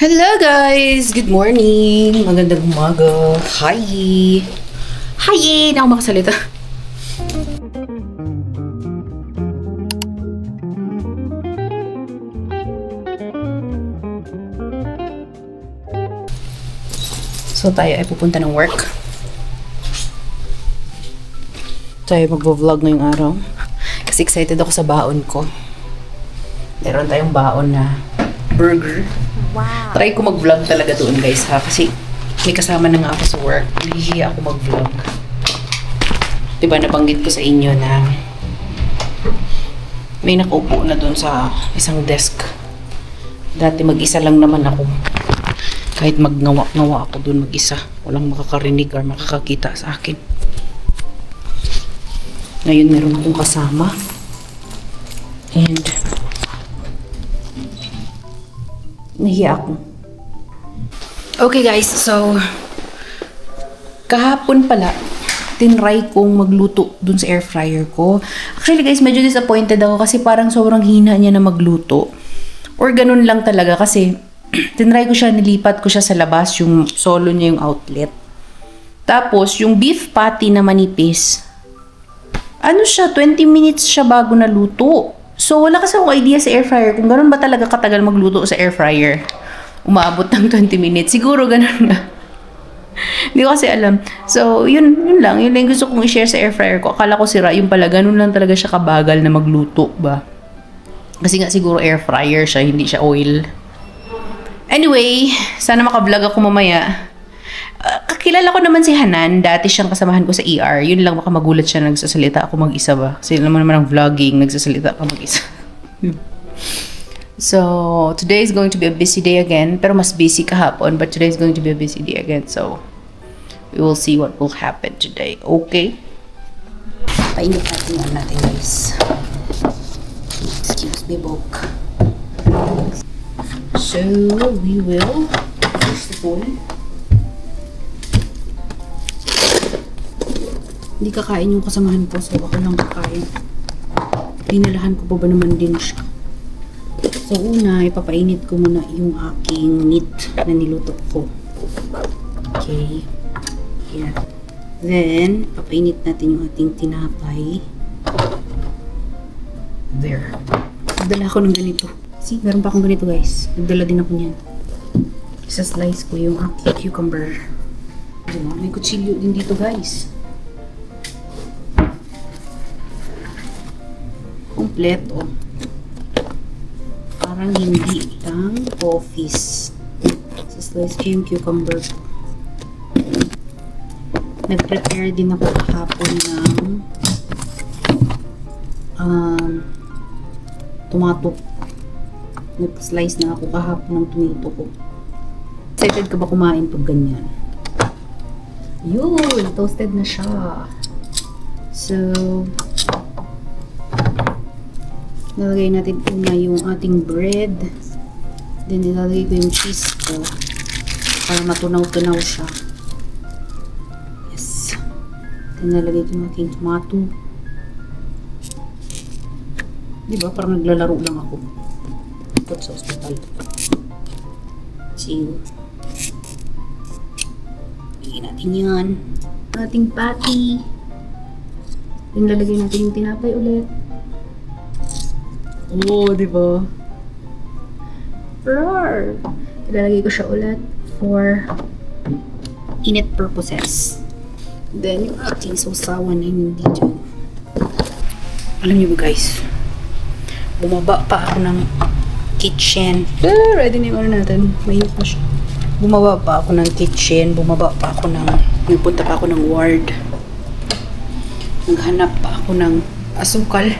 Hello guys! Good morning! Magandang umaga! Hi! Hi! Na ako makasalita. So tayo ay pupunta ng work. Tayo mag-vlog ngayong araw. Kasi excited ako sa baon ko. Meron tayong baon na burger. Wow. Try ko mag-vlog talaga doon guys ha. Kasi may kasama na nga ako sa work. Nahihiya ako mag-vlog. Diba nabanggit ko sa inyo na may nakaupo na doon sa isang desk. Dati mag-isa lang naman ako. Kahit magnawa-nawa ako doon mag-isa. Walang makakarinig or makakakita sa akin. Ngayon meron akong kasama. And nahiya ako. Okay guys, so kahapon pala tinry kong magluto dun sa air fryer ko. Actually guys, medyo disappointed ako kasi parang sobrang hina niya na magluto. Or ganun lang talaga kasi tinry ko siya, nilipat ko siya sa labas, yung solo niya yung outlet. Tapos yung beef patty na manipis, ano siya, 20 minutes siya bago naluto. So, wala kasi akong idea sa air fryer kung gano'n ba talaga katagal magluto sa air fryer. Umaabot ng 20 minutes. Siguro gano'n nga. Hindi ko kasi alam. So, yun lang. Yun lang gusto kong i-share sa air fryer ko. Akala ko sira yung pala. Gano'n lang talaga siya kabagal na magluto ba. Kasi nga siguro air fryer siya, hindi siya oil. Anyway, sana makablog ako mamaya. Kakilala ko naman si Hanan. Dati siyang kasamahan ko sa ER. Yun lang, baka magulat siya nagsasalita ako mag-isa ba. Kasi naman ang vlogging, nagsasalita ako mag-isa. So, today is going to be a busy day again. Pero mas busy kahapon. But today is going to be a busy day again. So, we will see what will happen today. Okay? Painit natin guys. Excuse me, Bok. So, we will push the bowl. Hindi kakain yung kasamahan ko, so ako lang kakain. Dinalahan ko pa ba naman din siya. So una, ipapainit ko muna yung aking meat na niluto ko. Okay. Yan. Then, papainit natin yung ating tinapay. There. Nagdala ako ng ganito. See, meron pa akong ganito guys. Nagdala din ako niyan. Isa-slice ko yung aking cucumber. Diba? May kutsilyo din dito guys. Kompleto. Parang hindi lang office. So, slice ko yung cucumber. Nag-prepare din ako kahapon ng tomato. Nag-slice na ako kahapon ng tomato ko. Excited ka ba kumain pag ganyan? Yun! Toasted na siya. So, nalagay natin una yung ating bread. Then, ilalagay ko yung cheese ko para matunaw-tunaw siya. Yes. Then, nalagay ko yung aking tomato. Diba? Parang naglalaro lang ako. Put sa hospital. See? Bigyan natin yan. Ating patty. Then, lalagay natin yung tinapay ulit. Oh, di ba? Roar! Ilalagay ko siya ulit for init purposes. Then, yung ating sausawan na yun dito. Alam niyo ba guys, bumaba pa ako ng kitchen. Ready na yung ano natin. Mainit na siya. Bumaba pa ako ng kitchen. Bumaba pa ako ng, nagpunta pa ako ng ward. Naghanap pa ako ng asukal.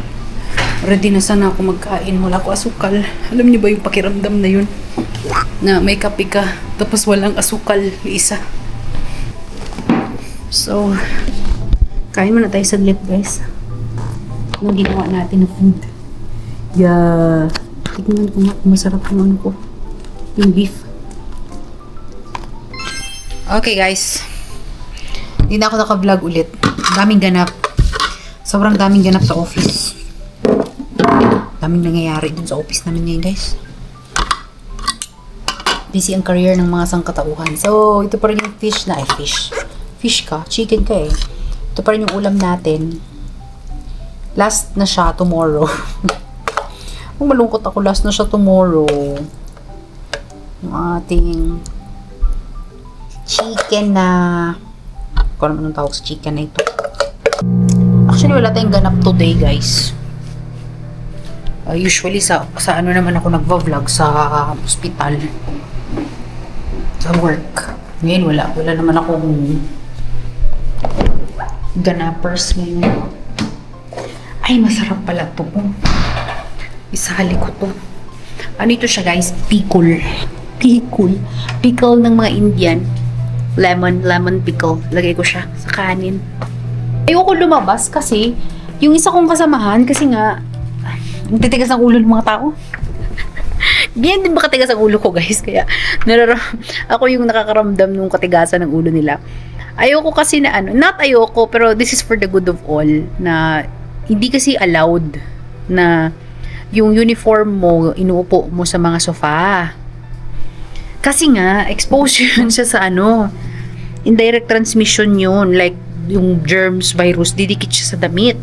Ready na sana ako magkain. Wala ko asukal. Alam niyo ba yung pakiramdam na yun? Na may kape ka, tapos walang asukal. Isa. So, kain muna tayo saglit guys. Anong ginawa natin na food? Yeah. Tignan ko nga kung masarap yung ano ko. Yung beef. Okay guys. Hindi na ako naka-vlog ulit. Daming ganap. Sobrang daming ganap sa office. Daming nangyayari dun sa office namin ngayon guys. Busy ang career ng mga sangkatauhan. So, ito pa rin yung fish na. Fish ka? Chicken ka eh. Ito pa rin yung ulam natin. Last na siya tomorrow. Kung malungkot ako, last na siya tomorrow. Yung ating chicken na... Kung ano naman tawag sa chicken na ito. Actually, wala tayong ganap today, guys. Usually, sa ano naman ako nagva-vlog sa hospital. Sa work. Ngayon, wala naman akong ganapers ngayon. Ay, masarap pala ito. Isali ko to. Ano ito siya, guys? Pickle. Pickle ng mga Indian. Lemon pickle. Lagay ko siya sa kanin. Ayoko lumabas kasi yung isa kong kasamahan, kasi nga ang titigas ang ulo ng mga tao. Ganyan din ba katigas ang ulo ko, guys? Kaya ako yung nakakaramdam ng katigasan ng ulo nila. Ayoko kasi na not ayoko, pero this is for the good of all, na hindi kasi allowed na yung uniform mo, inuupo mo sa mga sofa. Kasi nga, exposure siya sa indirect transmission yun. Like, yung germs, virus, didikit siya sa damit.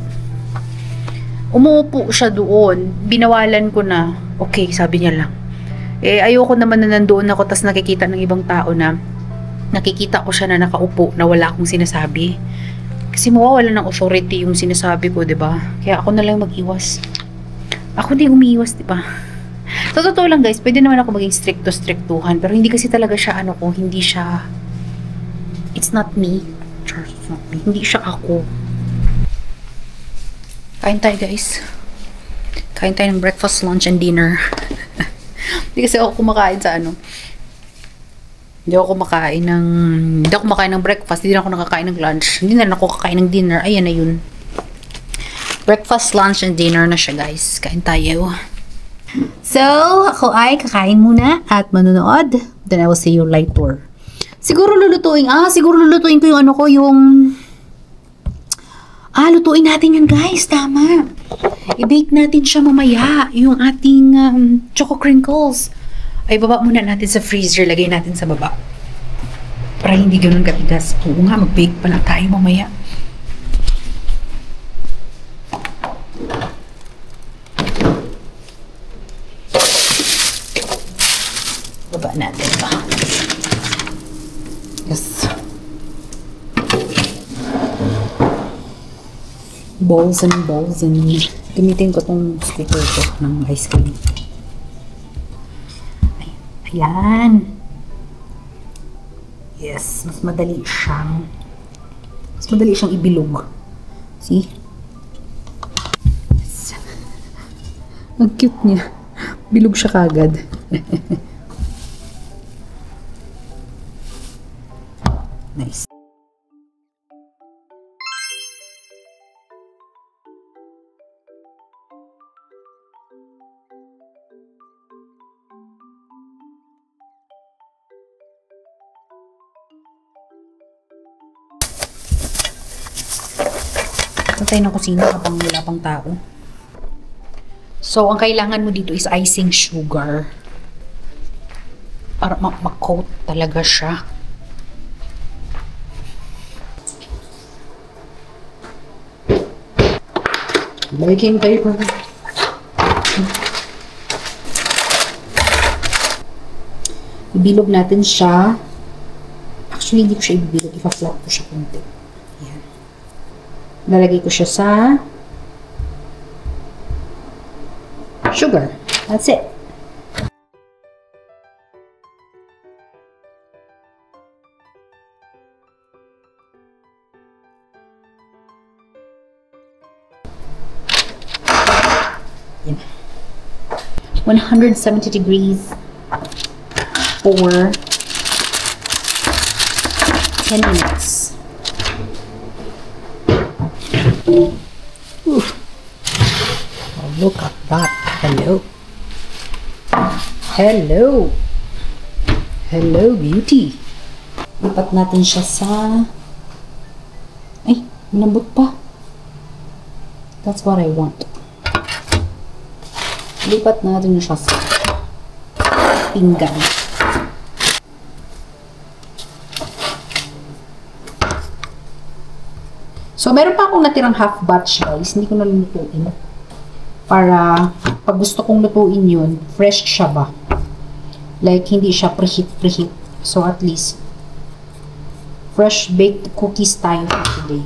Umuupo siya doon. Binawalan ko na. Okay, sabi niya lang. Ayoko naman na nandoon ako tas nakikita ng ibang tao na nakikita ko siya na nakaupo na wala akong sinasabi. Kasi mawawala ng authority yung sinasabi ko, 'di ba? Kaya ako na lang mag-iwas. Ako din umiiwas, 'di ba? Sa totoo lang, guys, pwede naman ako maging stricto-strictuhan, pero hindi kasi talaga siya hindi siya, it's not me. It's not me. Hindi siya ako. Kain tayo, guys. Kain tayo ng breakfast, lunch, and dinner. Hindi kasi ako kumakain sa Hindi ako kumakain ng breakfast, hindi na ako nakakain ng lunch, hindi na ako kakain ng dinner. Ayan na yun. Breakfast, lunch, and dinner na siya, guys. Kain tayo. So, ako ay kakain muna at manonood. Then I will see you later. Siguro lulutuin ko yung lutuin natin yan, guys. Tama. I-bake natin siya mamaya. Yung ating choco crinkles. Ay, baba muna natin sa freezer. Lagay natin sa baba. Para hindi ganun katigas. Oo nga, mag-bake pala tayo mamaya. Baba natin ba? Yes. Balls and gamitin ko tong scooper ko ng ice cream. Ayan. Yes, mas madali siyang ibilog. See? Yes. Ang cute niya. Bilog siya kagad. Nice. Tayo ng kusina habang wala pang tao. So, ang kailangan mo dito is icing sugar. Para ma-coat talaga siya. Baking paper. Ibilog natin siya. Actually, hindi ko siya ibibilog. Ipa-flat ko siya konti. Ayan. Lalagay ko siya sa sugar. That's it. Yan. 170 degrees for 10 minutes. Ooh. Oh, look at that. Hello. Hello. Hello, beauty. Lipat natin siya sa... Ay, malambot pa. That's what I want. Lipat natin siya sa pinggan. So, meron pa akong natirang half batch, guys. Hindi ko na lulutuin. Para, pag gusto kong lutuin yun, fresh siya ba? Like, hindi siya preheat. So, at least, fresh baked cookies tayo for today.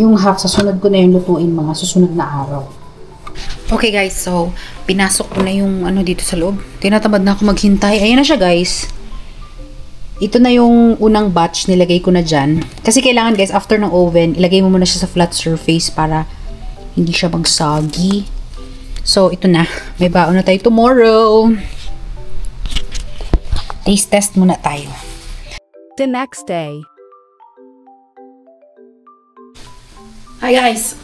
Yung half, sa sunod ko na yung lutuin mga susunod na araw. Okay guys, so pinasok ko na yung ano dito sa loob. Tinatamad na ako maghintay. Ayan na siya guys. Ito na yung unang batch, nilagay ko na dyan. Kasi kailangan guys, after ng oven, ilagay mo muna siya sa flat surface para hindi siya magsagi. So, ito na. May baon na tayo tomorrow. Taste test muna tayo. The next day. Hi guys!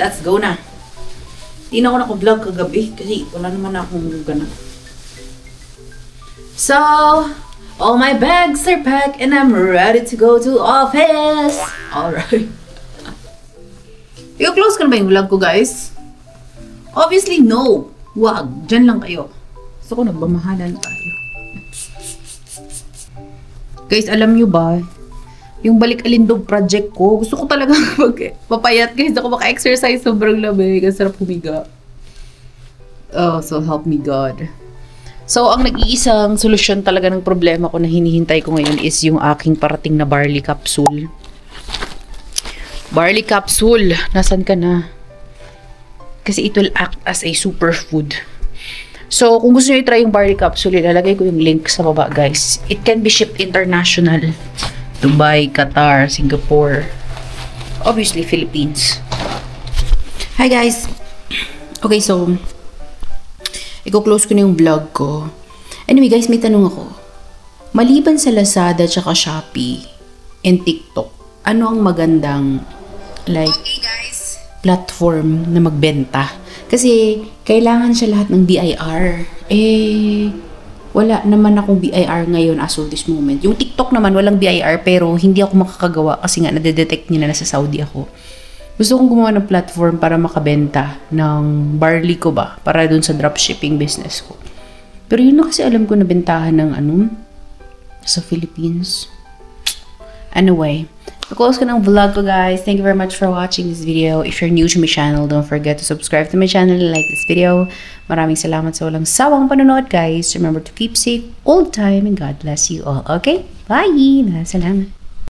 Let's go na. Hindi na ako naka-vlog kagabi kasi wala naman akong ganun. So, all my bags are packed and I'm ready to go to office. Alright. I-close ko na ba yung vlog ko guys? Obviously no. Wag. Diyan lang kayo. Gusto ko nagbamahalan tayo. Guys, alam nyo ba? Yung balik alindog project ko, gusto ko talaga magpapayat guys. Ako maka-exercise, sobrang lamig. Ang sarap humiga. Oh, so help me God. So, ang nag-iisang solusyon talaga ng problema ko na hinihintay ko ngayon is yung aking parating na barley capsule. Barley capsule, nasan ka na? Kasi it will act as a superfood. So, kung gusto nyo i-try yung barley capsule, ilalagay ko yung link sa baba guys. It can be shipped international. Dubai, Qatar, Singapore, obviously Philippines. Hi guys! Okay, so i-close ko na yung vlog ko. Anyway guys, may tanong ako. Maliban sa Lazada tsaka Shopee and TikTok, ano ang magandang platform na magbenta? Kasi kailangan siya lahat ng BIR. Wala naman akong BIR ngayon as of this moment. Yung TikTok naman, walang BIR, pero hindi ako makakagawa kasi nga nadedetect niya na nasa Saudi ako. Gusto kong gumawa ng platform para makabenta ng barley ko ba, para dun sa dropshipping business ko. Pero yun na kasi alam ko na bentahan ng sa Philippines. Anyway, close ko ng vlog ko guys. Thank you very much for watching this video. If you're new to my channel, don't forget to subscribe to my channel and like this video. Maraming salamat sa walang sawang panonood guys. Remember to keep safe all the time and God bless you all. Okay? Bye! Salamat.